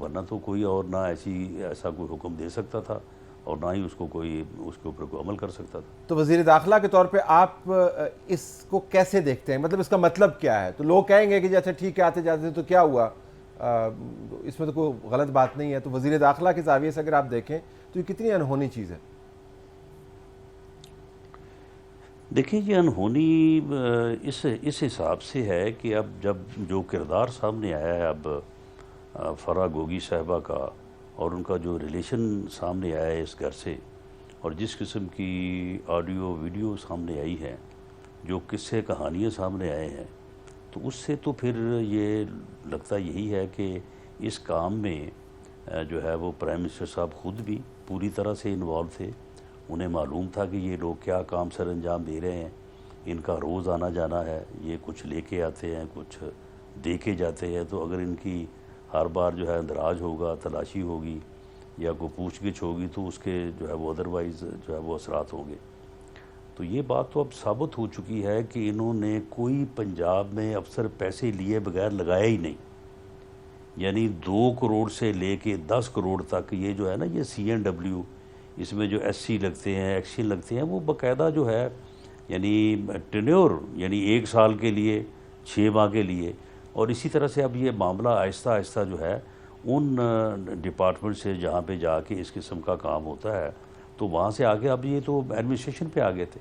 ورنہ تو کوئی اور نہ ایسا کوئی حکم دے سکتا تھا اور نہ ہی اس کو کوئی اس کے اوپر کوئی عمل کر سکتا تھا۔ تو وزیر داخلہ کے طور پہ آپ اس کو کیسے دیکھتے ہیں؟ مطلب اس کا مطلب کیا ہے؟ تو لوگ کہیں گے کہ جیسے ٹھیک ہے آتے جاتے تو کیا ہوا، اس میں تو کوئی غلط بات نہیں ہے، تو وزیر داخلہ کے زاویے سے اگر آپ دیکھیں تو یہ کتنی انہونی چیز ہے؟ دیکھیں یہ انہونی اس حساب سے ہے کہ اب جب جو کردار سامنے آیا ہے اب فرح گوگی صاحبہ کا، اور ان کا جو ریلیشن سامنے آیا ہے اس گھر سے، اور جس قسم کی آڈیو ویڈیو سامنے آئی ہے، جو قصے کہانیاں سامنے آئے ہیں، تو اس سے تو پھر یہ لگتا یہی ہے کہ اس کام میں جو ہے وہ پرائم منسٹر صاحب خود بھی پوری طرح سے انوالو تھے۔ انہیں معلوم تھا کہ یہ لوگ کیا کام سر انجام دے رہے ہیں، ان کا روز آنا جانا ہے، یہ کچھ لے کے آتے ہیں، کچھ دے کے جاتے ہیں، تو اگر ان کی ہر بار جو ہے اندراج ہوگا، تلاشی ہوگی یا کوئی پوچھ گچھ ہوگی تو اس کے جو ہے وہ ادروائز جو ہے وہ اثرات ہوں گے۔ تو یہ بات تو اب ثابت ہو چکی ہے کہ انہوں نے کوئی پنجاب میں افسر پیسے لیے بغیر لگایا ہی نہیں، یعنی 2 کروڑ سے لے کے 10 کروڑ تک یہ جو ہے نا یہ CNW، اس میں جو SC لگتے ہیں، ایکشن لگتے ہیں، وہ باقاعدہ جو ہے یعنی ٹینیور، یعنی 1 سال کے لیے، 6 ماہ کے لیے، اور اسی طرح سے اب یہ معاملہ آہستہ آہستہ جو ہے ان ڈپارٹمنٹ سے جہاں پہ جا کے اس قسم کا کام ہوتا ہے تو وہاں سے آگے اب یہ تو ایڈمنسٹریشن پہ آ گئے تھے،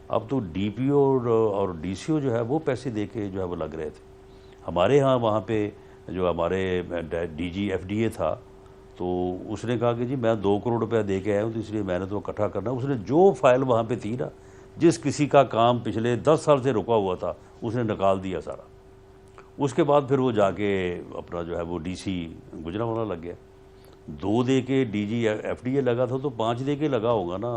اب تو DPO اور DCO جو ہے وہ پیسے دے کے جو ہے وہ لگ رہے تھے۔ ہمارے ہاں وہاں پہ جو ہمارے DG FDA تھا تو اس نے کہا کہ جی میں 2 کروڑ روپیہ دے کے آیا ہوں تو اس لیے میں نے تو اکٹھا کرنا، اس نے جو فائل وہاں پہ تھی نا، جس کسی کا کام پچھلے 10 سال سے رکا ہوا تھا اس نے نکال دیا سارا۔ اس کے بعد پھر وہ جا کے اپنا جو ہے وہ DC گوجرانوالہ لگ گیا، 2 دے کے DG FDA لگا تھا تو 5 دے کے لگا ہوگا نا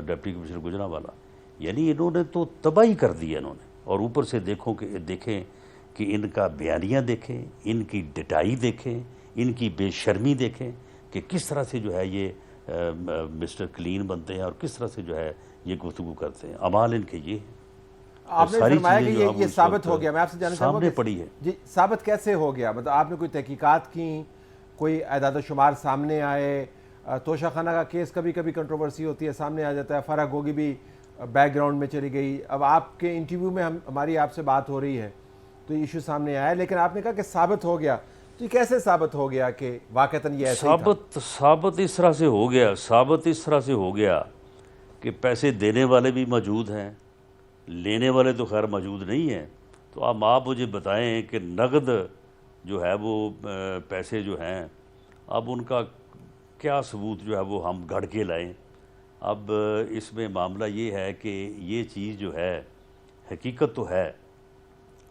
ڈپٹی کمشنر گوجرانوالہ۔ یعنی انہوں نے تو تباہی کر دی انہوں نے، اور اوپر سے دیکھیں کہ ان کا بیانیہ دیکھیں، ان کی ڈٹائی دیکھیں، ان کی بے شرمی دیکھیں کہ کس طرح سے جو ہے یہ مسٹر کلین بنتے ہیں اور کس طرح سے جو ہے یہ گفتگو کرتے ہیں۔ اعمال ان کے یہ ہیں، آپ نے فرمایا کہ یہ ثابت ہو گیا، میں آپ سے جاننا چاہوں گا سامنے پڑی ہے۔ جی ثابت کیسے ہو گیا؟ مطلب آپ نے کوئی تحقیقات کی، کوئی اعداد و شمار سامنے آئے؟ توشہ خانہ کا کیس کبھی کبھی کنٹروورسی ہوتی ہے، سامنے آ جاتا ہے، فرح گوگی بھی بیک گراؤنڈ میں چلی گئی، اب آپ کے انٹرویو میں ہماری آپ سے بات ہو رہی ہے تو یہ ایشو سامنے آیا، لیکن آپ نے کہا کہ ثابت ہو گیا، تو یہ کیسے ثابت ہو گیا کہ واقعتاً یہ ایسا ہی تھا؟ ثابت اس طرح سے ہو گیا کہ پیسے دینے والے بھی موجود ہیں، لینے والے تو خیر موجود نہیں ہیں۔ تو اب آپ مجھے بتائیں کہ نقد جو ہے وہ پیسے جو ہیں اب ان کا کیا ثبوت جو ہے وہ ہم گھڑ کے لائیں؟ اب اس میں معاملہ یہ ہے کہ یہ چیز جو ہے حقیقت تو ہے،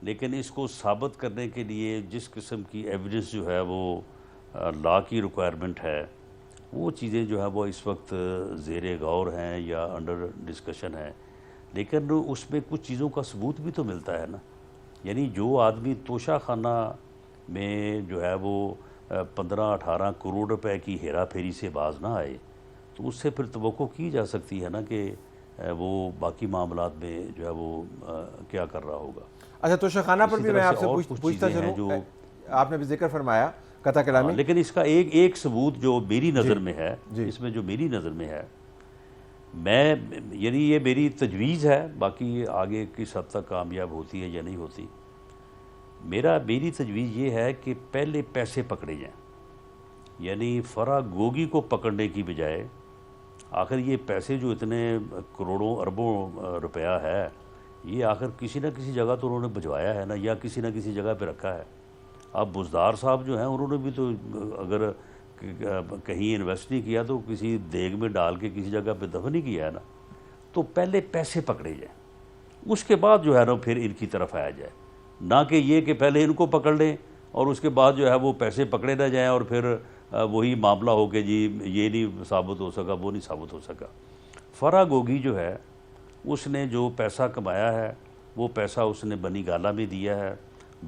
لیکن اس کو ثابت کرنے کے لیے جس قسم کی ایویڈنس جو ہے وہ لا کی ریکوائرمنٹ ہے، وہ چیزیں جو ہے وہ اس وقت زیر غور ہیں یا انڈر ڈسکشن ہیں، لیکن اس میں کچھ چیزوں کا ثبوت بھی تو ملتا ہے نا۔ یعنی جو آدمی توشہ خانہ میں جو ہے وہ 15-18 کروڑ روپے کی ہیرا پھیری سے باز نہ آئے تو اس سے پھر توقع کی جا سکتی ہے نا کہ وہ باقی معاملات میں جو ہے وہ کیا کر رہا ہوگا۔ اچھا توشہ خانہ پر بھی میں آپ سے پوچھتا چلوں، آپ نے بھی ذکر فرمایا قطع کلامی، لیکن اس کا ایک ثبوت جو میری نظر میں ہے، اس میں جو میری نظر میں ہے، یعنی یہ میری تجویز ہے، باقی آگے کس حد تک کامیاب ہوتی ہے یا نہیں ہوتی، میری تجویز یہ ہے کہ پہلے پیسے پکڑے جائیں، یعنی فرح گوگی کو پکڑنے کی بجائے آخر یہ پیسے جو اتنے کروڑوں اربوں روپیہ ہے یہ آخر کسی نہ کسی جگہ تو انہوں نے بھجوایا ہے نا، یا کسی نہ کسی جگہ پہ رکھا ہے۔ اب بزدار صاحب جو ہیں انہوں نے بھی تو اگر کہیں انویسٹ نہیں کیا تو کسی دیگ میں ڈال کے کسی جگہ پہ دفن نہیں کیا ہے نا۔ تو پہلے پیسے پکڑے جائیں، اس کے بعد جو ہے نا پھر ان کی طرف آیا جائے، نہ کہ یہ کہ پہلے ان کو پکڑ لیں اور اس کے بعد جو ہے وہ پیسے پکڑے نہ جائیں اور پھر وہی معاملہ ہو کہ جی یہ نہیں ثابت ہو سکا، وہ نہیں ثابت ہو سکا۔ فرح گوگی جو ہے اس نے جو پیسہ کمایا ہے وہ پیسہ اس نے بنی گالہ میں دیا ہے،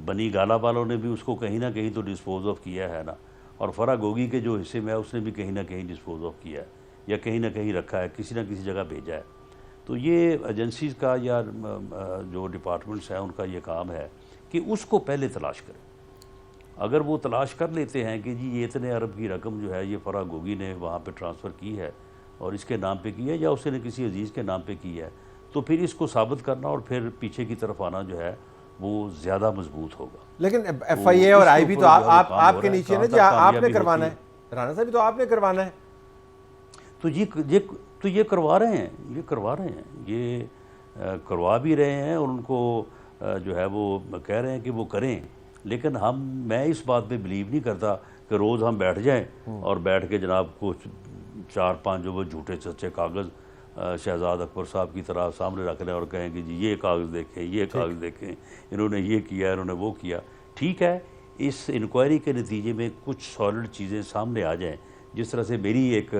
بنی گالہ والوں نے بھی اس کو کہیں نہ کہیں تو ڈسپوز آف کیا ہے نا، اور فرح گوگی کے جو حصے میں ہے اس نے بھی کہیں نہ کہیں ڈسپوز آف کیا ہے یا کہیں نہ کہیں رکھا ہے، کسی نہ کسی جگہ بھیجا ہے۔ تو یہ ایجنسیز کا یا جو ڈپارٹمنٹس ہیں ان کا یہ کام ہے کہ اس کو پہلے تلاش کریں، اگر وہ تلاش کر لیتے ہیں کہ جی یہ اتنے ارب کی رقم جو ہے یہ فرح گوگی نے وہاں پہ ٹرانسفر کی ہے اور اس کے نام پہ کی ہے یا اس نے کسی عزیز کے نام پہ کی ہے، تو پھر اس کو ثابت کرنا اور پھر پیچھے کی طرف آنا جو ہے وہ زیادہ مضبوط ہوگا۔ لیکن ایف تو آئی اے اور اس آئی کے بی اوپر تو جو ہے وہ کام آپ ہو کے رہا ہے، نیچے ہے نا کہاں جی، تک آپ نے کامیابی کروانا ہوتی ہے، رانا صاحب تو آپ نے کروانا ہے۔ تو یہ کروا رہے ہیں، یہ کروا بھی رہے ہیں اور ان کو جو ہے وہ کہہ رہے ہیں کہ وہ کریں، لیکن میں اس بات پہ بلیو نہیں کرتا کہ روز ہم بیٹھ جائیں اور بیٹھ کے جناب کچھ 4-5 جو وہ جھوٹے سچے کاغذ شہزاد اکبر صاحب کی طرح سامنے رکھ لیں اور کہیں کہ جی یہ کاغذ دیکھیں، یہ کاغذ دیکھیں، انہوں نے یہ کیا، انہوں نے وہ کیا۔ ٹھیک ہے، اس انکوائری کے نتیجے میں کچھ سالڈ چیزیں سامنے آ جائیں، جس طرح سے میری ایک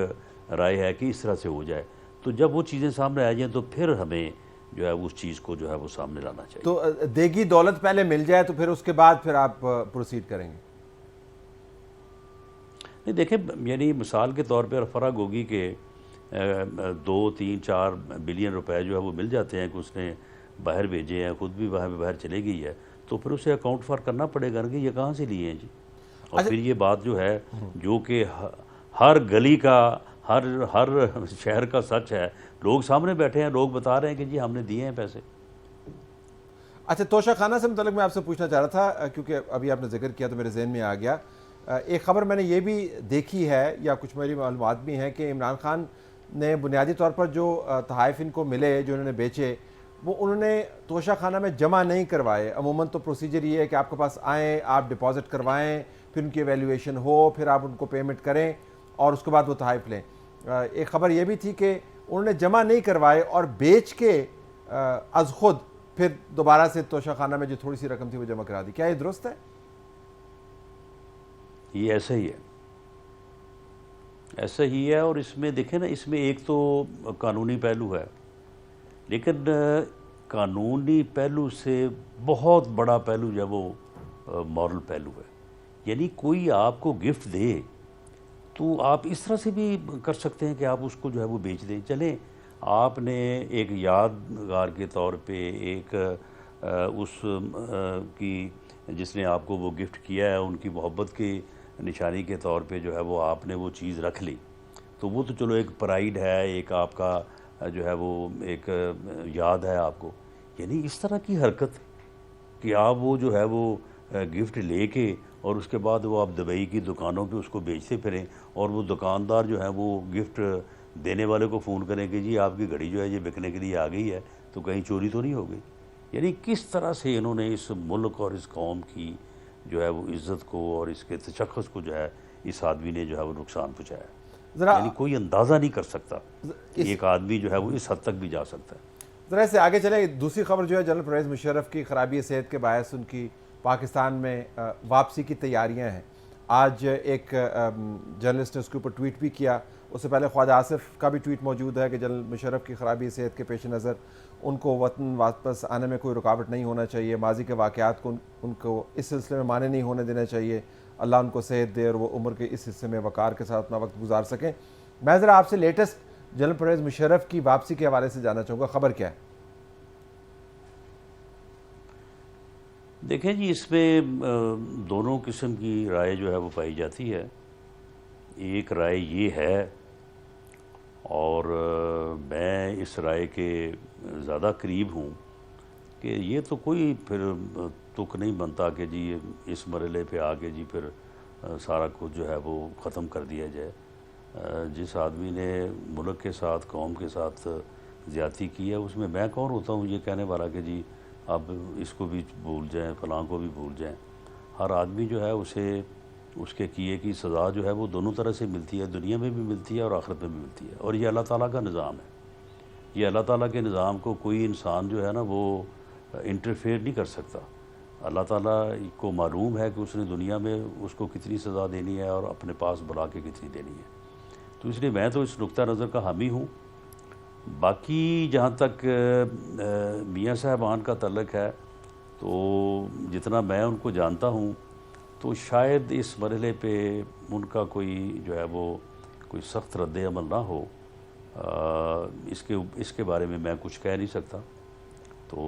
رائے ہے کہ اس طرح سے ہو جائے، تو جب وہ چیزیں سامنے آ جائیں تو پھر ہمیں جو ہے اس چیز کو جو ہے وہ سامنے لانا چاہیے۔ تو دیگی دولت پہلے مل جائے تو پھر اس کے بعد پھر آپ پروسیڈ کریں گے؟ نہیں دیکھیں، یعنی مثال کے طور پہ فرح گوگی کے 2-3-4 بلین روپے جو ہے وہ مل جاتے ہیں کہ اس نے باہر بھیجے ہیں، خود بھی وہاں پہ باہر چلے گئی ہے، تو پھر اسے اکاؤنٹ فار کرنا پڑے گا کہ یہ کہاں سے لیے ہیں جی۔ اور پھر یہ بات جو ہے جو کہ ہر گلی کا، ہر شہر کا سچ ہے، لوگ سامنے بیٹھے ہیں، لوگ بتا رہے ہیں کہ جی ہم نے دیے ہیں پیسے۔ اچھا، توشہ خانہ سے متعلق میں آپ سے پوچھنا چاہ رہا تھا، کیونکہ ابھی آپ نے ذکر کیا تو میرے ذہن میں آ گیا۔ ایک خبر میں نے یہ بھی دیکھی ہے یا کچھ میری معلومات بھی ہیں کہ عمران خان نے بنیادی طور پر جو تحائف ان کو ملے جو انہوں نے بیچے وہ انہوں نے توشہ خانہ میں جمع نہیں کروائے۔ عموماً تو پروسیجر یہ ہے کہ آپ کے پاس آئیں، آپ ڈپازٹ کروائیں، پھر ان کی ایویلیویشن ہو، پھر آپ ان کو پیمنٹ کریں اور اس کے بعد وہ تحائف لیں۔ ایک خبر یہ بھی تھی کہ انہوں نے جمع نہیں کروائے اور بیچ کے از خود پھر دوبارہ سے توشہ خانہ میں جو تھوڑی سی رقم تھی وہ جمع کرا دی۔ کیا یہ درست ہے؟ یہ ایسا ہی ہے، ایسا ہی ہے، اور اس میں دیکھیں نا، اس میں ایک تو قانونی پہلو ہے، لیکن قانونی پہلو سے بہت بڑا پہلو جو ہے وہ مورل پہلو ہے۔ یعنی کوئی آپ کو گفٹ دے تو آپ اس طرح سے بھی کر سکتے ہیں کہ آپ اس کو جو ہے وہ بیچ دیں۔ چلیں، آپ نے ایک یادگار کے طور پہ ایک اس کی جس نے آپ کو وہ گفٹ کیا ہے ان کی محبت کی نشانی کے طور پہ جو ہے وہ آپ نے وہ چیز رکھ لی، تو وہ تو چلو ایک پرائیڈ ہے، ایک آپ کا جو ہے وہ ایک یاد ہے آپ کو۔ یعنی اس طرح کی حرکت کہ آپ وہ جو ہے وہ گفٹ لے کے اور اس کے بعد وہ آپ دبئی کی دکانوں پہ اس کو بیچتے پھریں، اور وہ دکاندار جو ہے وہ گفٹ دینے والے کو فون کریں کہ جی آپ کی گھڑی جو ہے یہ بکنے کے لیے آ گئی ہے، تو کہیں چوری تو نہیں ہو گئی۔ یعنی کس طرح سے انہوں نے اس ملک اور اس قوم کی جو ہے وہ عزت کو اور اس کے تشخص کو جو ہے اس آدمی نے جو ہے وہ نقصان پہنچایا۔ یعنی کوئی اندازہ نہیں کر سکتا کہ ایک آدمی جو ہے وہ اس حد تک بھی جا سکتا ہے۔ ذرا سے آگے چلیں، دوسری خبر جو ہے جنرل پرویز مشرف کی خرابی صحت کے باعث ان کی پاکستان میں واپسی کی تیاریاں ہیں۔ آج ایک جرنلسٹ نے اس کے اوپر ٹویٹ بھی کیا، اس سے پہلے خواجہ آصف کا بھی ٹویٹ موجود ہے کہ جنرل مشرف کی خرابی صحت کے پیش نظر ان کو وطن واپس آنے میں کوئی رکاوٹ نہیں ہونا چاہیے، ماضی کے واقعات کو ان کو اس سلسلے میں مانے نہیں ہونے دینا چاہیے، اللہ ان کو صحت دے اور وہ عمر کے اس حصے میں وقار کے ساتھ اپنا وقت گزار سکیں۔ میں ذرا آپ سے لیٹسٹ جنرل پرویز مشرف کی واپسی کے حوالے سے جاننا چاہوں گا، خبر کیا ہے؟ دیکھیں جی، اس میں دونوں قسم کی رائے جو ہے وہ پائی جاتی ہے۔ ایک رائے یہ ہے، اور میں اس رائے کے زیادہ قریب ہوں، کہ یہ تو کوئی پھر تک نہیں بنتا کہ جی اس مرحلے پہ آ کے جی پھر سارا کچھ جو ہے وہ ختم کر دیا جائے۔ جس آدمی نے ملک کے ساتھ، قوم کے ساتھ زیادتی کی ہے، اس میں کون ہوتا ہوں یہ کہنے والا کہ جی اب اس کو بھی بھول جائیں، فلاں کو بھی بھول جائیں۔ ہر آدمی جو ہے اسے اس کے کیے کی سزا جو ہے وہ دونوں طرح سے ملتی ہے، دنیا میں بھی ملتی ہے اور آخرت میں بھی ملتی ہے، اور یہ اللہ تعالیٰ کا نظام ہے۔ یہ اللہ تعالیٰ کے نظام کو کوئی انسان جو ہے نا وہ انٹرفیئر نہیں کر سکتا۔ اللہ تعالیٰ کو معلوم ہے کہ اس نے دنیا میں اس کو کتنی سزا دینی ہے اور اپنے پاس بلا کے کتنی دینی ہے، تو اس لیے میں تو اس نقطہ نظر کا حامی ہوں۔ باقی جہاں تک میاں صاحبان کا تعلق ہے، تو جتنا میں ان کو جانتا ہوں تو شاید اس مرحلے پہ ان کا کوئی جو ہے وہ کوئی سخت رد عمل نہ ہو۔ اس کے بارے میں کچھ کہہ نہیں سکتا، تو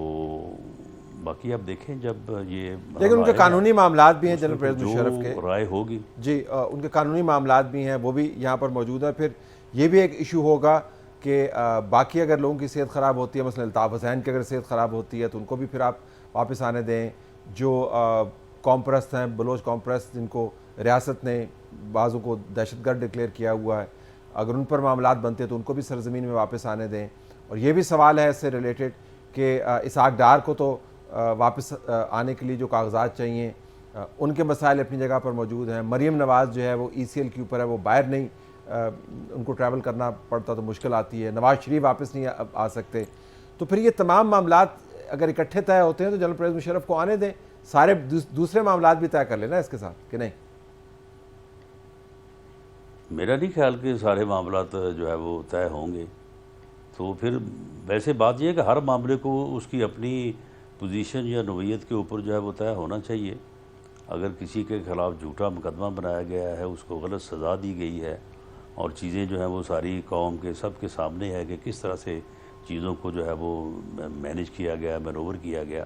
باقی آپ دیکھیں جب یہ لیکن ان کے قانونی معاملات بھی ہیں جنرل پرویز جو مشرف کے، رائے ہوگی جی ان کے قانونی معاملات بھی ہیں، وہ بھی یہاں پر موجود ہیں. پھر یہ بھی ایک ایشو ہوگا کہ باقی اگر لوگوں کی صحت خراب ہوتی ہے، مثلا الطاف حسین کی اگر صحت خراب ہوتی ہے تو ان کو بھی پھر آپ واپس آنے دیں. جو قوم پرست ہیں، بلوچ قوم پرست، جن کو ریاست نے بعضوں کو دہشت گرد ڈکلیئر کیا ہوا ہے، اگر ان پر معاملات بنتے ہیں تو ان کو بھی سرزمین میں واپس آنے دیں. اور یہ بھی سوال ہے اس سے ریلیٹڈ کہ اسحاق ڈار کو تو واپس آنے کے لیے جو کاغذات چاہیے ان کے مسائل اپنی جگہ پر موجود ہیں. مریم نواز جو ہے وہ ECL کے اوپر ہے، وہ باہر نہیں، ان کو ٹریول کرنا پڑتا تو مشکل آتی ہے. نواز شریف واپس نہیں آ سکتے. تو پھر یہ تمام معاملات اگر اکٹھے طے ہوتے ہیں تو جنرل پرویز مشرف کو آنے دیں، سارے دوسرے معاملات بھی طے کر لینا اس کے ساتھ، کہ نہیں؟ میرا نہیں خیال کہ سارے معاملات جو ہے وہ طے ہوں گے. تو پھر ویسے بات یہ ہے کہ ہر معاملے کو اس کی اپنی پوزیشن یا نوعیت کے اوپر جو ہے وہ طے ہونا چاہیے. اگر کسی کے خلاف جھوٹا مقدمہ بنایا گیا ہے، اس کو غلط سزا دی گئی ہے، اور چیزیں جو ہیں وہ ساری قوم کے سب کے سامنے ہے کہ کس طرح سے چیزوں کو جو ہے وہ مینیج کیا گیا، مینوور کیا گیا،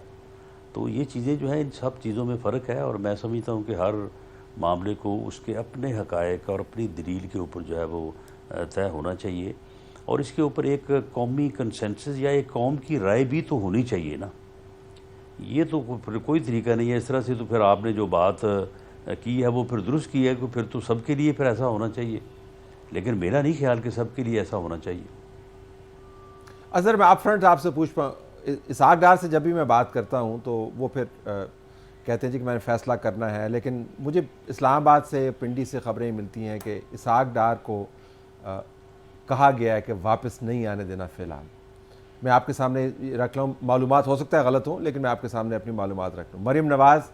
تو یہ چیزیں جو ہیں ان سب چیزوں میں فرق ہے. اور میں سمجھتا ہوں کہ ہر معاملے کو اس کے اپنے حقائق اور اپنی دلیل کے اوپر جو ہے وہ طے ہونا چاہیے. اور اس کے اوپر ایک قومی کنسنسس یا ایک قوم کی رائے بھی تو ہونی چاہیے نا. یہ تو پھر کوئی طریقہ نہیں ہے. اس طرح سے تو پھر آپ نے جو بات کی ہے وہ پھر درست کی ہے کہ پھر تو سب کے لیے پھر ایسا ہونا چاہیے، لیکن میرا نہیں خیال کہ سب کے لیے ایسا ہونا چاہیے. اظہر، میں اپ فرنٹ آپ سے پوچھ پاؤں، اسحاق ڈار سے جب بھی میں بات کرتا ہوں تو وہ پھر کہتے ہیں جی کہ میں نے فیصلہ کرنا ہے، لیکن مجھے اسلام آباد سے، پنڈی سے خبریں ملتی ہیں کہ اسحاق ڈار کو کہا گیا ہے کہ واپس نہیں آنے دینا. فی الحال میں آپ کے سامنے رکھ رہا ہوں، معلومات ہو سکتا ہے غلط ہوں، لیکن میں آپ کے سامنے اپنی معلومات رکھ رہا ہوں. مریم نواز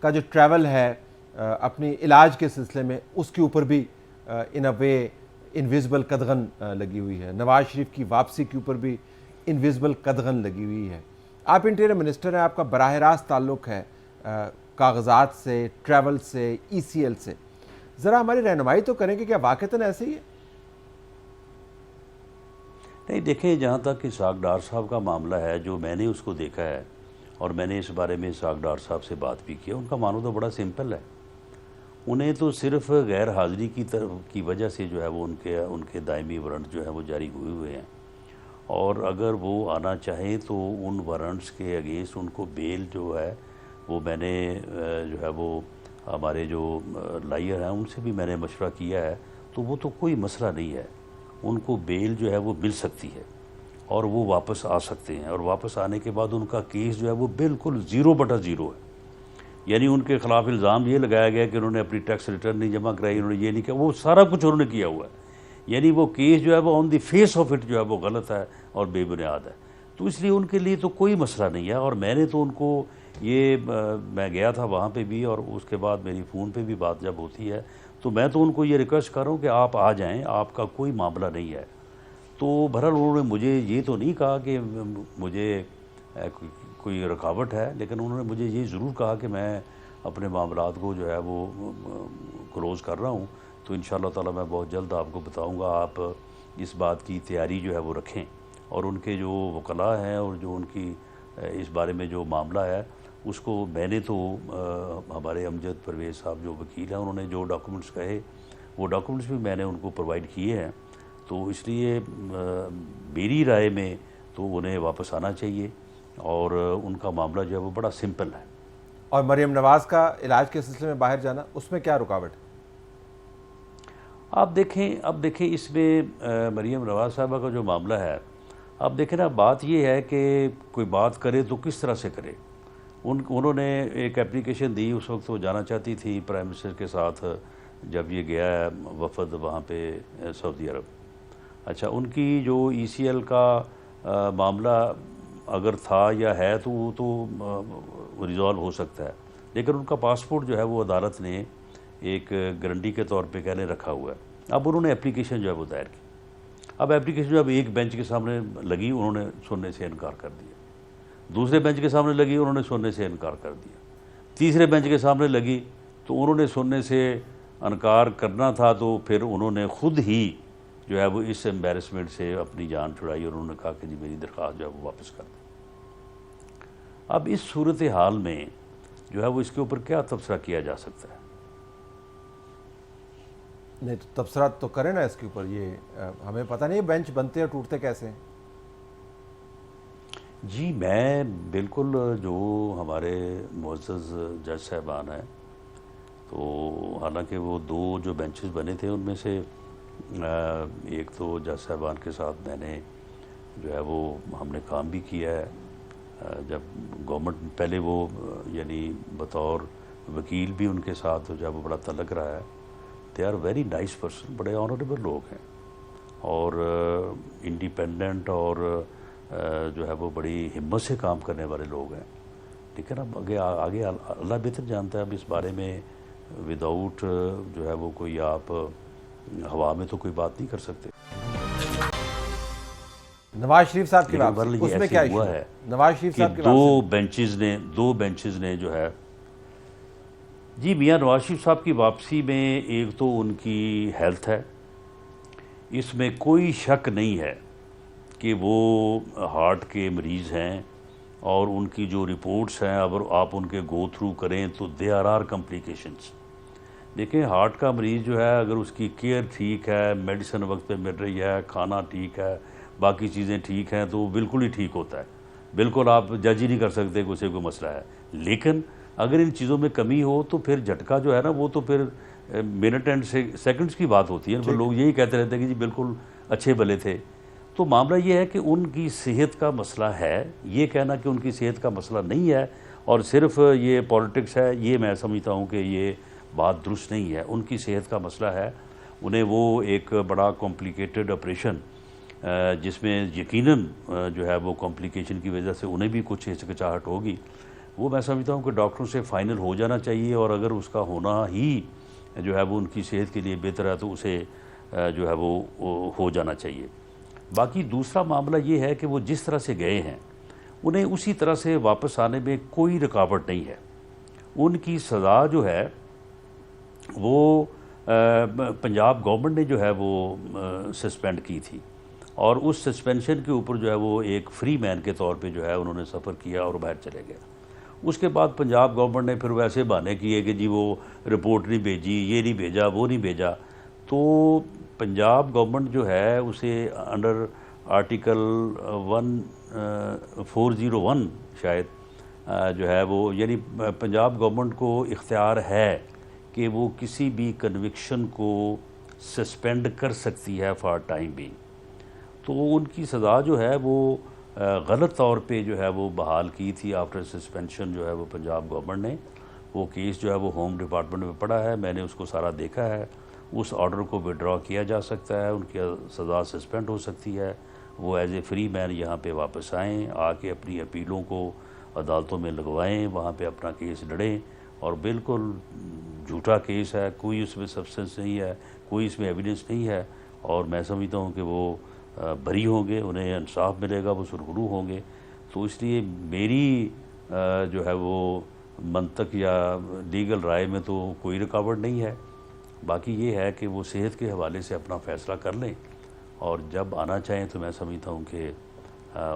کا جو ٹریول ہے اپنی علاج کے سلسلے میں، اس کے اوپر بھی ان اے وے انویزبل قدغن لگی ہوئی ہے. نواز شریف کی واپسی کے اوپر بھی انویزبل قدغن لگی ہوئی ہے. آپ انٹیریئر منسٹر ہیں، آپ کا براہ راست تعلق ہے کاغذات سے، ٹریول سے، ECL سے. ذرا ہماری رہنمائی تو کریں کہ کیا واقعتاً ایسے ہی ہے؟ نہیں، دیکھیں، جہاں تک اسحاق ڈار صاحب کا معاملہ ہے، جو میں نے اس کو دیکھا ہے اور میں نے اس بارے میں اسحاق ڈار صاحب سے بات بھی کی، ان کا مانو تو بڑا سمپل ہے. انہیں تو صرف غیر حاضری کی وجہ سے جو ہے وہ ان کے دائمی وارنٹ جو ہے وہ جاری ہوئے ہوئے ہیں، اور اگر وہ آنا چاہیں تو ان وارنٹس کے اگینسٹ ان کو بیل جو ہے وہ میں نے جو ہے وہ ہمارے جو لائر ہیں ان سے بھی میں نے مشورہ کیا ہے، تو وہ تو کوئی مسئلہ نہیں ہے. ان کو بیل جو ہے وہ مل سکتی ہے اور وہ واپس آ سکتے ہیں، اور واپس آنے کے بعد ان کا کیس جو ہے وہ بالکل 0/0 ہے. یعنی ان کے خلاف الزام یہ لگایا گیا کہ انہوں نے اپنی ٹیکس ریٹرن نہیں جمع کرائی، انہوں نے یہ نہیں کیا، وہ سارا کچھ انہوں نے کیا ہوا ہے. یعنی وہ کیس جو ہے وہ آن دی فیس آف اٹ جو ہے وہ غلط ہے اور بے بنیاد ہے. تو اس لیے ان کے لیے تو کوئی مسئلہ نہیں ہے. اور میں نے تو ان کو یہ میں گیا تھا وہاں پہ بھی، اور اس کے بعد میری فون پہ بھی بات جب ہوتی ہے تو میں تو ان کو یہ ریکویسٹ کر رہا ہوں کہ آپ آ جائیں، آپ کا کوئی معاملہ نہیں ہے. تو بہرحال انہوں نے مجھے یہ تو نہیں کہا کہ مجھے کوئی رکاوٹ ہے، لیکن انہوں نے مجھے یہ ضرور کہا کہ میں اپنے معاملات کو جو ہے وہ کلوز کر رہا ہوں. تو انشاءاللہ تعالی میں بہت جلد آپ کو بتاؤں گا. آپ اس بات کی تیاری جو ہے وہ رکھیں، اور ان کے جو وکلاء ہیں اور جو ان کی اس بارے میں جو معاملہ ہے اس کو میں نے تو ہمارے امجد پرویز صاحب جو وکیل ہیں انہوں نے جو ڈاکومنٹس کہے وہ ڈاکومنٹس بھی میں نے ان کو پرووائڈ کیے ہیں. تو اس لیے میری رائے میں تو انہیں واپس آنا چاہیے، اور ان کا معاملہ جو ہے وہ بڑا سمپل ہے. اور مریم نواز کا علاج کے سلسلے میں باہر جانا، اس میں کیا رکاوٹ ہے؟ اب دیکھیں اس میں مریم نواز صاحبہ کا جو معاملہ ہے، اب دیکھیں نا، بات یہ ہے کہ کوئی بات کرے تو کس طرح سے کرے. انہوں نے ایک اپلیکیشن دی، اس وقت وہ جانا چاہتی تھی پرائم منسٹر کے ساتھ جب یہ گیا ہے وفد وہاں پہ سعودی عرب. اچھا، ان کی جو ECL کا معاملہ اگر تھا یا ہے تو وہ تو ریزالو ہو سکتا ہے، لیکن ان کا پاسپورٹ جو ہے وہ عدالت نے ایک گارنٹی کے طور پہ کہنے رکھا ہوا ہے. اب انہوں نے اپلیکیشن جو ہے وہ دائر کی. اب اپلیکیشن جب ایک بینچ کے سامنے لگی انہوں نے سننے سے انکار کر دیا، دوسرے بینچ کے سامنے لگی انہوں نے سننے سے انکار کر دیا، تیسرے بینچ کے سامنے لگی تو انہوں نے سننے سے انکار کرنا تھا، تو پھر انہوں نے خود ہی جو ہے وہ اس ایمبیرسمنٹ سے اپنی جان چھڑائی اور انہوں نے کہا کہ جی میری درخواست جو ہے وہ واپس کر دیں. اب اس صورتحال میں جو ہے وہ اس کے اوپر کیا تبصرہ کیا جا سکتا ہے؟ نہیں تو تبصرہ تو کریں نا اس کے اوپر. یہ ہمیں پتہ نہیں بینچ بنتے اور ٹوٹتے کیسے ہیں. جی میں بالکل جو ہمارے معزز جج صاحبان ہیں تو حالانکہ وہ 2 جو بینچز بنے تھے ان میں سے ایک تو جج صاحبان کے ساتھ میں نے جو ہے وہ ہم نے کام بھی کیا ہے جب گورنمنٹ پہلے وہ یعنی بطور وکیل بھی ان کے ساتھ جو ہے وہ بڑا تعلق رہا ہے. They are very nice person, بڑے آنریبل لوگ ہیں اور انڈیپینڈنٹ اور جو ہے وہ بڑی ہمت سے کام کرنے والے لوگ ہیں. لیکن اب آگے اللہ بہتر جانتا ہے. اب اس بارے میں وداؤٹ جو ہے وہ کوئی آپ ہوا میں تو کوئی بات نہیں کر سکتے. نواز شریف صاحب کی لیکن بات بہرحال اس یہ میں ایسے کیا ہوا ایشو ہے نواز شریف کہ صاحب کی دو بینچز نے جو ہے جی میاں نواز شریف صاحب کی واپسی میں ایک تو ان کی ہیلتھ ہے. اس میں کوئی شک نہیں ہے کہ وہ ہارٹ کے مریض ہیں اور ان کی جو رپورٹس ہیں اگر آپ ان کے گو تھرو کریں تو دیر آر کمپلیکیشنز. دیکھیں ہارٹ کا مریض جو ہے اگر اس کی کیئر ٹھیک ہے, میڈیسن وقت پہ مل رہی ہے, کھانا ٹھیک ہے, باقی چیزیں ٹھیک ہیں تو وہ بالکل ہی ٹھیک ہوتا ہے. بالکل آپ جج ہی نہیں کر سکتے کہ اسے کوئی مسئلہ ہے. لیکن اگر ان چیزوں میں کمی ہو تو پھر جھٹکا جو ہے نا وہ تو پھر منٹ اینڈ سیکنڈز کی بات ہوتی ہے. پھر لوگ یہی کہتے رہتے ہیں کہ جی بالکل اچھے بھلے تھے. تو معاملہ یہ ہے کہ ان کی صحت کا مسئلہ ہے. یہ کہنا کہ ان کی صحت کا مسئلہ نہیں ہے اور صرف یہ پولیٹکس ہے, یہ میں سمجھتا ہوں کہ یہ بات درست نہیں ہے. ان کی صحت کا مسئلہ ہے. انہیں وہ ایک بڑا کمپلیکیٹڈ آپریشن جس میں یقیناً جو ہے وہ کمپلیکیشن کی وجہ سے انہیں بھی کچھ ہچکچاہٹ ہوگی, وہ میں سمجھتا ہوں کہ ڈاکٹروں سے فائنل ہو جانا چاہیے. اور اگر اس کا ہونا ہی جو ہے وہ ان کی صحت کے لیے بہتر ہے تو اسے جو ہے وہ ہو جانا چاہیے. باقی دوسرا معاملہ یہ ہے کہ وہ جس طرح سے گئے ہیں انہیں اسی طرح سے واپس آنے میں کوئی رکاوٹ نہیں ہے. ان کی سزا جو ہے وہ پنجاب گورنمنٹ نے جو ہے وہ سسپینڈ کی تھی اور اس سسپینشن کے اوپر جو ہے وہ ایک فری مین کے طور پہ جو ہے انہوں نے سفر کیا اور باہر چلے گئے. اس کے بعد پنجاب گورنمنٹ نے پھر ویسے بہانے کیے کہ جی وہ رپورٹ نہیں بھیجی, یہ نہیں بھیجا, وہ نہیں بھیجا. تو پنجاب گورنمنٹ جو ہے اسے انڈر آرٹیکل 401 شاید جو ہے وہ یعنی پنجاب گورنمنٹ کو اختیار ہے کہ وہ کسی بھی کنوکشن کو سسپینڈ کر سکتی ہے فار ٹائم بینگ. تو ان کی سزا جو ہے وہ غلط طور پہ جو ہے وہ بحال کی تھی آفٹر سسپینشن جو ہے وہ پنجاب گورنمنٹ نے. وہ کیس جو ہے وہ ہوم ڈپارٹمنٹ میں پڑا ہے, میں نے اس کو سارا دیکھا ہے. اس آرڈر کو وڈرا کیا جا سکتا ہے, ان کی سزا سسپینڈ ہو سکتی ہے. وہ ایز اے فری مین یہاں پہ واپس آئیں, آ کے اپنی اپیلوں کو عدالتوں میں لگوائیں, وہاں پہ اپنا کیس لڑیں. اور بالکل جھوٹا کیس ہے, کوئی اس میں سبسٹنس نہیں ہے, کوئی اس میں ایویڈنس نہیں ہے. اور میں سمجھتا ہوں کہ وہ بری ہوں گے, انہیں انصاف ملے گا, وہ سرخرو ہوں گے. تو اس لیے میری جو ہے وہ منطق یا لیگل رائے میں تو کوئی رکاوٹ نہیں ہے. باقی یہ ہے کہ وہ صحت کے حوالے سے اپنا فیصلہ کر لیں اور جب آنا چاہیں تو میں سمجھتا ہوں کہ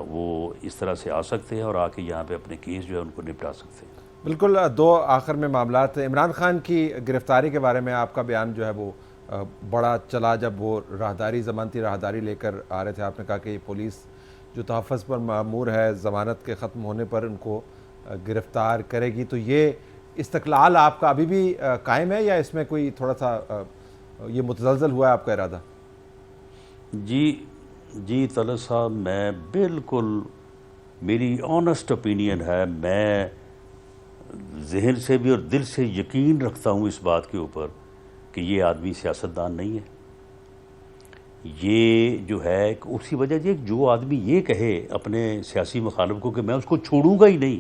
وہ اس طرح سے آ سکتے ہیں اور آ کے یہاں پہ اپنے کیس جو ہے ان کو نپٹا سکتے ہیں. بالکل. 2 آخر میں معاملات. عمران خان کی گرفتاری کے بارے میں آپ کا بیان جو ہے وہ بڑا چلا جب وہ راہداری ضمانتی راہداری لے کر آ رہے تھے. آپ نے کہا کہ پولیس جو تحفظ پر مأمور ہے ضمانت کے ختم ہونے پر ان کو گرفتار کرے گی. تو یہ استقلال آپ کا ابھی بھی قائم ہے یا اس میں کوئی تھوڑا سا یہ متزلزل ہوا ہے آپ کا ارادہ؟ جی طلعت صاحب, میں بالکل, میری آنیسٹ اوپینین ہے, میں ذہن سے بھی اور دل سے یقین رکھتا ہوں اس بات کے اوپر کہ یہ آدمی سیاستدان نہیں ہے. یہ جو ہے اسی وجہ سے جو آدمی یہ کہے اپنے سیاسی مخالف کو کہ میں اس کو چھوڑوں گا ہی نہیں,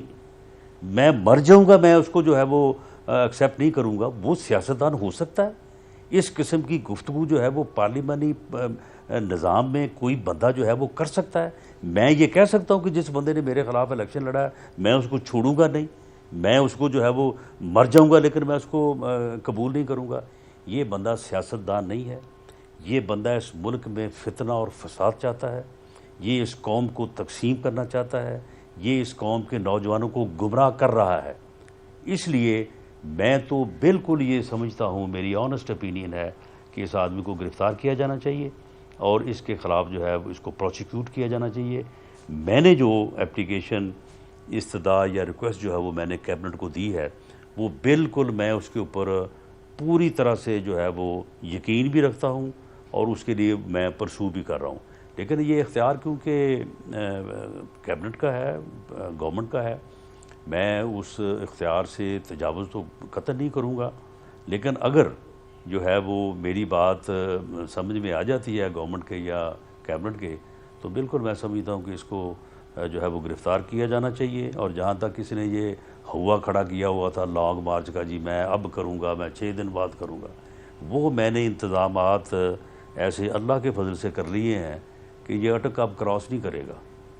میں مر جاؤں گا, میں اس کو جو ہے وہ ایکسیپٹ نہیں کروں گا, وہ سیاستدان ہو سکتا ہے؟ اس قسم کی گفتگو جو ہے وہ پارلیمانی نظام میں کوئی بندہ جو ہے وہ کر سکتا ہے؟ میں یہ کہہ سکتا ہوں کہ جس بندے نے میرے خلاف الیکشن لڑا ہے میں اس کو چھوڑوں گا نہیں, میں اس کو جو ہے وہ مر جاؤں گا لیکن میں اس کو قبول نہیں کروں گا. یہ بندہ سیاستدان نہیں ہے. یہ بندہ اس ملک میں فتنہ اور فساد چاہتا ہے, یہ اس قوم کو تقسیم کرنا چاہتا ہے, یہ اس قوم کے نوجوانوں کو گمراہ کر رہا ہے. اس لیے میں تو بالکل یہ سمجھتا ہوں، میری آنیسٹ اپینین ہے کہ اس آدمی کو گرفتار کیا جانا چاہیے اور اس کے خلاف جو ہے اس کو پروسیکیوٹ کیا جانا چاہیے. میں نے جو اپلیکیشن استدعا یا ریکویسٹ جو ہے وہ میں نے کیبنٹ کو دی ہے، وہ بالکل میں اس کے اوپر پوری طرح سے جو ہے وہ یقین بھی رکھتا ہوں اور اس کے لیے میں پرسو بھی کر رہا ہوں. لیکن یہ اختیار کیونکہ کیبنٹ کا ہے، گورنمنٹ کا ہے، میں اس اختیار سے تجاوز تو قطعاً نہیں کروں گا. لیکن اگر جو ہے وہ میری بات سمجھ میں آ جاتی ہے گورنمنٹ کے یا کیبنٹ کے، تو بالکل میں سمجھتا ہوں کہ اس کو جو ہے وہ گرفتار کیا جانا چاہیے. اور جہاں تک کسی نے یہ ہوا کھڑا کیا ہوا تھا لانگ مارچ کا، جی میں اب کروں گا، میں 6 دن بعد کروں گا، وہ میں نے انتظامات ایسے اللہ کے فضل سے کر لیے ہیں کہ یہ اٹک اب کراس نہیں کرے گا.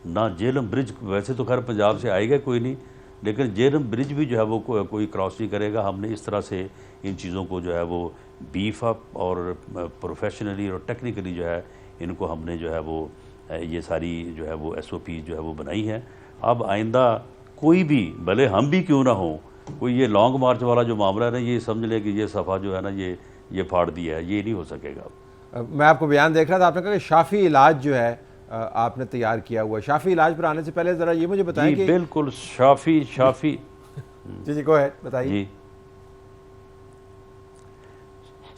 نہ جہلم برج، ویسے تو خیر پنجاب سے آئے گا کوئی نہیں، لیکن جہلم برج بھی جو ہے وہ کوئی کراس نہیں کرے گا. ہم نے اس طرح سے ان چیزوں کو جو ہے وہ بیف اپ اور پروفیشنلی اور ٹیکنیکلی جو ہے ان کو ہم نے جو ہے وہ یہ ساری جو ہے وہ ایس او پی جو ہے وہ بنائی ہے. اب آئندہ کوئی بھی، بھلے ہم بھی کیوں نہ ہوں، کوئی یہ لانگ مارچ والا جو معاملہ ہے نا، یہ سمجھ لیں کہ یہ صفحہ جو ہے نا یہ پھاڑ دیا ہے، یہ نہیں ہو سکے گا. میں آپ کو بیان دیکھ رہا تھا، آپ نے کہا کہ شافی علاج جو ہے آپ نے تیار کیا ہوا ہے. شافی علاج پر آنے سے پہلے ذرا یہ مجھے بتائیں کہ بالکل شافی جی گو اہیڈ بتائیے. جی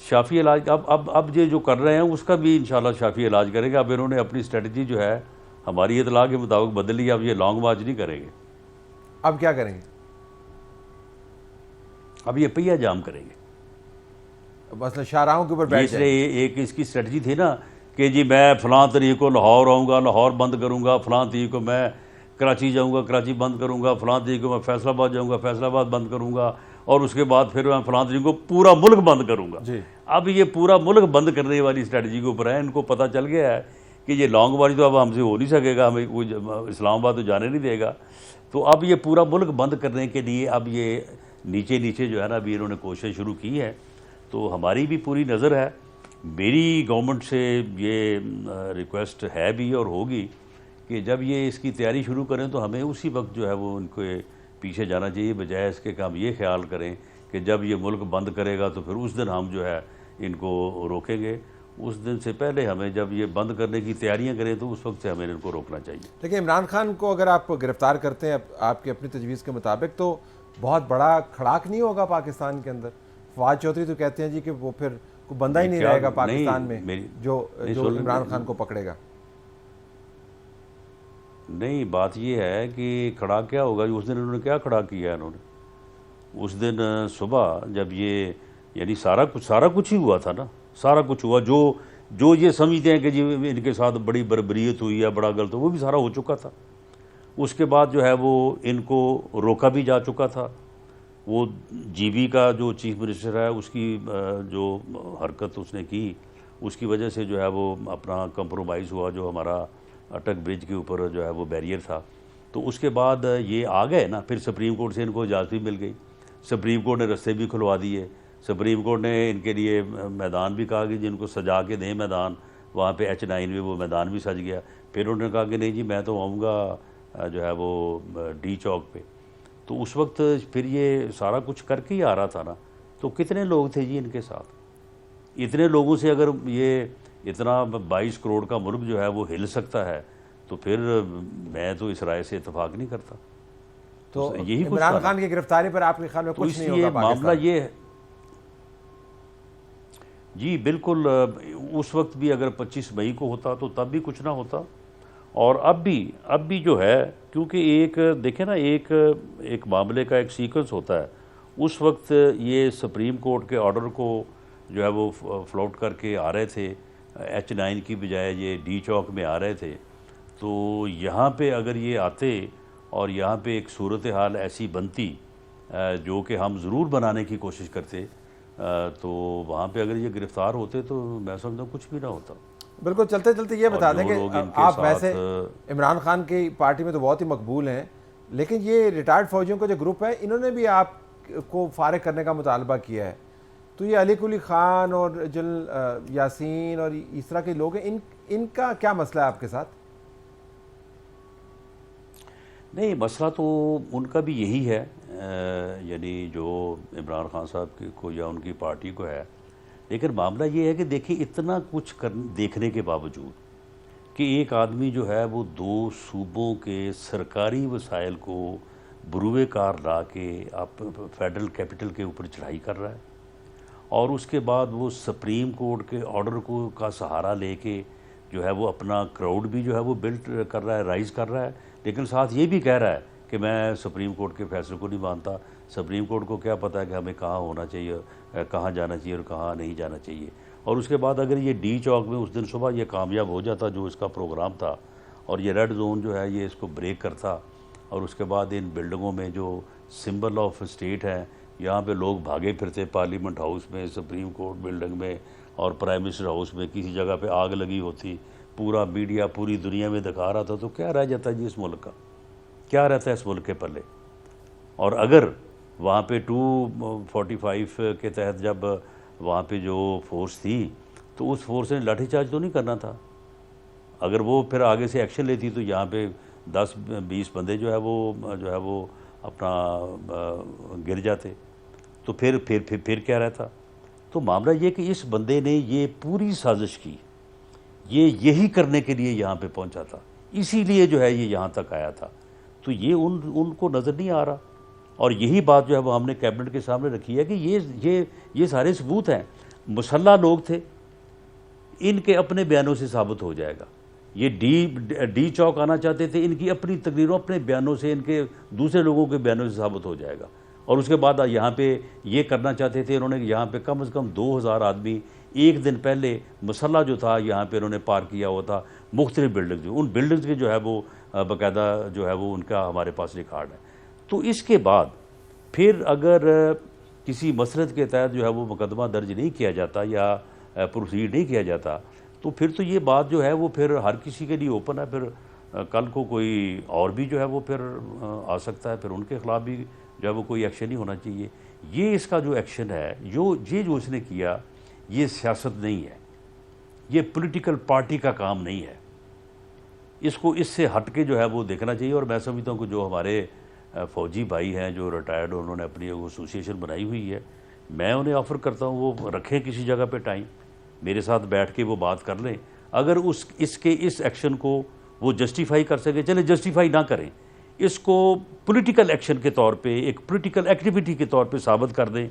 شافی علاج اب یہ جو کر رہے ہیں اس کا بھی انشاءاللہ شافی علاج کریں گے. اب انہوں نے اپنی اسٹریٹجی جو ہے ہماری اطلاع کے مطابق بدل لی. اب یہ لانگ مارچ نہیں کریں گے. اب کیا کریں گے؟ اب یہ پہیہ جام کریں گے. مثلا شاہراہوں کے اوپر بیٹھ اس لیے ایک اس کی اسٹریٹجی تھی نا کہ جی میں فلاں تاریخ کو لاہور آؤں گا، لاہور بند کروں گا، فلاں تاریخ کو میں کراچی جاؤں گا، کراچی بند کروں گا، فلاں تاریخ کو میں فیصل آباد جاؤں گا، فیصل آباد بند کروں گا، اور اس کے بعد پھر میں فلاں تاریخ کو پورا ملک بند کروں گا. جی. اب یہ پورا ملک بند کرنے والی اسٹریٹجی کے اوپر ہے. ان کو پتہ چل گیا ہے کہ یہ لانگ مارچ تو اب ہم سے ہو نہیں سکے گا، ہمیں کوئی اسلام آباد تو جانے نہیں دے گا. تو اب یہ پورا ملک بند کرنے کے لیے اب یہ نیچے جو ہے نا ابھی انہوں نے کوشش شروع کی ہے. تو ہماری بھی پوری نظر ہے، میری گورنمنٹ سے یہ ریکویسٹ ہے بھی اور ہوگی کہ جب یہ اس کی تیاری شروع کریں تو ہمیں اسی وقت جو ہے وہ ان کو پیچھے جانا چاہیے، بجائے اس کے کہ ہم یہ خیال کریں کہ جب یہ ملک بند کرے گا تو پھر اس دن ہم جو ہے ان کو روکیں گے. اس دن سے پہلے ہمیں جب یہ بند کرنے کی تیاریاں کریں تو اس وقت سے ہمیں ان کو روکنا چاہیے. لیکن عمران خان کو اگر آپ گرفتار کرتے ہیں آپ کی اپنی تجویز کے مطابق تو بہت بڑا کھڑاک نہیں ہوگا پاکستان کے اندر؟ فواد چودھری تو کہتے ہیں جی کہ وہ پھر کوئی بندہ ہی نہیں رہے گا پاکستان میں جو عمران خان کو پکڑے گا. نہیں، بات یہ ہے کہ کھڑا کیا ہوگا. اس دن انہوں نے کیا کھڑا کیا ہے؟ انہوں نے اس دن صبح جب یہ یعنی سارا کچھ ہی ہوا تھا نا، سارا کچھ ہوا جو یہ سمجھتے ہیں کہ جی ان کے ساتھ بڑی بربریت ہوئی ہے، بڑا غلط، وہ بھی سارا ہو چکا تھا. اس کے بعد جو ہے وہ ان کو روکا بھی جا چکا تھا. وہ جی بی کا جو چیف منسٹر ہے اس کی جو حرکت اس نے کی، اس کی وجہ سے جو ہے وہ اپنا کمپرومائز ہوا، جو ہمارا اٹک برج کے اوپر جو ہے وہ بیریئر تھا. تو اس کے بعد یہ آ گئے نا، پھر سپریم کورٹ سے ان کو اجازت بھی مل گئی. سپریم کورٹ نے رستے بھی کھلوا دیے. سپریم کورٹ نے ان کے لیے میدان بھی کہا کہ جن کو سجا کے دیں میدان، وہاں پہ H9 میں وہ میدان بھی سج گیا. پھر انہوں نے کہا کہ نہیں جی میں تو آؤں گا جو ہے وہ ڈی چوک پہ. تو اس وقت پھر یہ سارا کچھ کر کے ہی آ رہا تھا نا. تو کتنے لوگ تھے جی ان کے ساتھ؟ اتنے لوگوں سے اگر یہ اتنا 22 کروڑ کا ملک جو ہے وہ ہل سکتا ہے تو پھر میں تو اس رائے سے اتفاق نہیں کرتا. تو یہی کچھ عمران خان کی گرفتاری پر آپ کے خیال میں کچھ نہیں ہوگا معاملہ پاکستان؟ یہ ہے جی بالکل. اس وقت بھی اگر 25 مئی کو ہوتا تو تب بھی کچھ نہ ہوتا. اور اب بھی جو ہے، کیونکہ ایک دیکھیں نا ایک معاملے کا ایک سیکوینس ہوتا ہے. اس وقت یہ سپریم کورٹ کے آرڈر کو جو ہے وہ فلوٹ کر کے آ رہے تھے، H9 کی بجائے یہ ڈی چوک میں آ رہے تھے. تو یہاں پہ اگر یہ آتے اور یہاں پہ ایک صورتحال ایسی بنتی جو کہ ہم ضرور بنانے کی کوشش کرتے، تو وہاں پہ اگر یہ گرفتار ہوتے تو میں سمجھتا ہوں کچھ بھی نہ ہوتا. بالکل. چلتے چلتے یہ بتا دیں کہ آپ ویسے عمران خان کی پارٹی میں تو بہت ہی مقبول ہیں، لیکن یہ ریٹائرڈ فوجیوں کا جو گروپ ہے انہوں نے بھی آپ کو فارغ کرنے کا مطالبہ کیا ہے. تو یہ علی قلی خان اور جنرل یاسین اور اس طرح کے لوگ ہیں، ان کا کیا مسئلہ ہے آپ کے ساتھ؟ نہیں، مسئلہ تو ان کا بھی یہی ہے، یعنی جو عمران خان صاحب کو یا ان کی پارٹی کو ہے، لیکن معاملہ یہ ہے کہ دیکھیں اتنا کچھ دیکھنے کے باوجود کہ ایک آدمی جو ہے وہ 2 صوبوں کے سرکاری وسائل کو بروئے کار لا کے آپ فیڈرل کیپٹل کے اوپر چڑھائی کر رہا ہے، اور اس کے بعد وہ سپریم کورٹ کے آرڈر کو کا سہارا لے کے جو ہے وہ اپنا کراؤڈ بھی جو ہے وہ بلڈ کر رہا ہے، رائز کر رہا ہے، لیکن ساتھ یہ بھی کہہ رہا ہے کہ میں سپریم کورٹ کے فیصلے کو نہیں مانتا، سپریم کورٹ کو کیا پتہ ہے کہ ہمیں کہاں ہونا چاہیے، کہاں جانا چاہیے اور کہاں نہیں جانا چاہیے۔ اور اس کے بعد اگر یہ ڈی چوک میں اس دن صبح یہ کامیاب ہو جاتا جو اس کا پروگرام تھا، اور یہ ریڈ زون جو ہے یہ اس کو بریک کرتا، اور اس کے بعد ان بلڈنگوں میں جو سمبل آف اسٹیٹ ہیں یہاں پہ لوگ بھاگے پھرتے، پارلیمنٹ ہاؤس میں، سپریم کورٹ بلڈنگ میں اور پرائم منسٹر ہاؤس میں کسی جگہ پہ آگ لگی ہوتی، پورا میڈیا پوری دنیا میں دکھا رہا تھا، تو کیا رہ جاتا ہے جی اس ملک کا، کیا رہتا ہے اس ملک کے پلے؟ اور اگر وہاں پہ 245 کے تحت جب وہاں پہ جو فورس تھی تو اس فورس نے لاٹھی چارج تو نہیں کرنا تھا، اگر وہ پھر آگے سے ایکشن لیتی تو یہاں پہ 10-20 بندے جو ہے وہ اپنا گر جاتے، تو پھر کیا رہتا؟ تو معاملہ یہ کہ اس بندے نے یہ پوری سازش کی، یہی کرنے کے لیے یہاں پہ پہنچا تھا، اسی لیے جو ہے یہ یہاں تک آیا تھا، تو یہ ان کو نظر نہیں آ رہا، اور یہی بات جو ہے وہ ہم نے کیبنٹ کے سامنے رکھی ہے کہ یہ سارے ثبوت ہیں، مسلح لوگ تھے، ان کے اپنے بیانوں سے ثابت ہو جائے گا، یہ ڈی چوک آنا چاہتے تھے، ان کی اپنی تقریروں، اپنے بیانوں سے، ان کے دوسرے لوگوں کے بیانوں سے ثابت ہو جائے گا، اور اس کے بعد یہاں پہ یہ کرنا چاہتے تھے، انہوں نے یہاں پہ کم از کم 2000 آدمی ایک دن پہلے مسلح جو تھا یہاں پہ انہوں نے پارک کیا ہوا تھا، مختلف بلڈنگز، ان بلڈنگز کے جو ہے وہ باقاعدہ جو ہے وہ ان کا ہمارے پاس ریکارڈ ہے۔ تو اس کے بعد پھر اگر کسی مسرت کے تحت جو ہے وہ مقدمہ درج نہیں کیا جاتا یا پروسیڈ نہیں کیا جاتا، تو پھر تو یہ بات جو ہے وہ پھر ہر کسی کے لیے اوپن ہے، پھر کل کو کوئی اور بھی جو ہے وہ پھر آ سکتا ہے، پھر ان کے خلاف بھی جو ہے وہ کوئی ایکشن نہیں ہونا چاہیے۔ یہ اس کا جو ایکشن ہے، جو اس نے کیا، یہ سیاست نہیں ہے، یہ پولیٹیکل پارٹی کا کام نہیں ہے، اس کو اس سے ہٹ کے جو ہے وہ دیکھنا چاہیے۔ اور میں سمجھتا ہوں کہ جو ہمارے فوجی بھائی ہیں جو ریٹائرڈ، انہوں نے اپنی ایسوسیشن بنائی ہوئی ہے، میں انہیں آفر کرتا ہوں وہ رکھیں کسی جگہ پہ ٹائم، میرے ساتھ بیٹھ کے وہ بات کر لیں، اگر اس ایکشن کو وہ جسٹیفائی کر سکے، چلے جسٹیفائی نہ کریں، اس کو پولیٹیکل ایکشن کے طور پہ، ایک پولیٹیکل ایکٹیویٹی کے طور پہ ثابت کر دیں،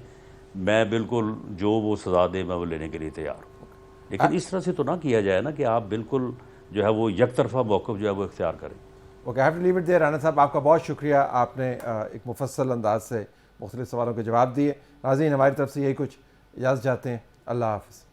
میں بالکل جو وہ سزا دے میں وہ لینے کے لیے تیار ہوں، لیکن اس طرح سے تو نہ کیا جائے نا کہ آپ بالکل جو ہے وہ یک طرفہ موقف جو ہے وہ اختیار کریں۔ Okay, have to leave it there. Rana صاحب آپ کا بہت شکریہ، آپ نے ایک مفصل انداز سے مختلف سوالوں کے جواب دیے۔ ناظرین، ہماری طرف سے یہی کچھ، اجازت چاہتے ہیں، اللہ حافظ۔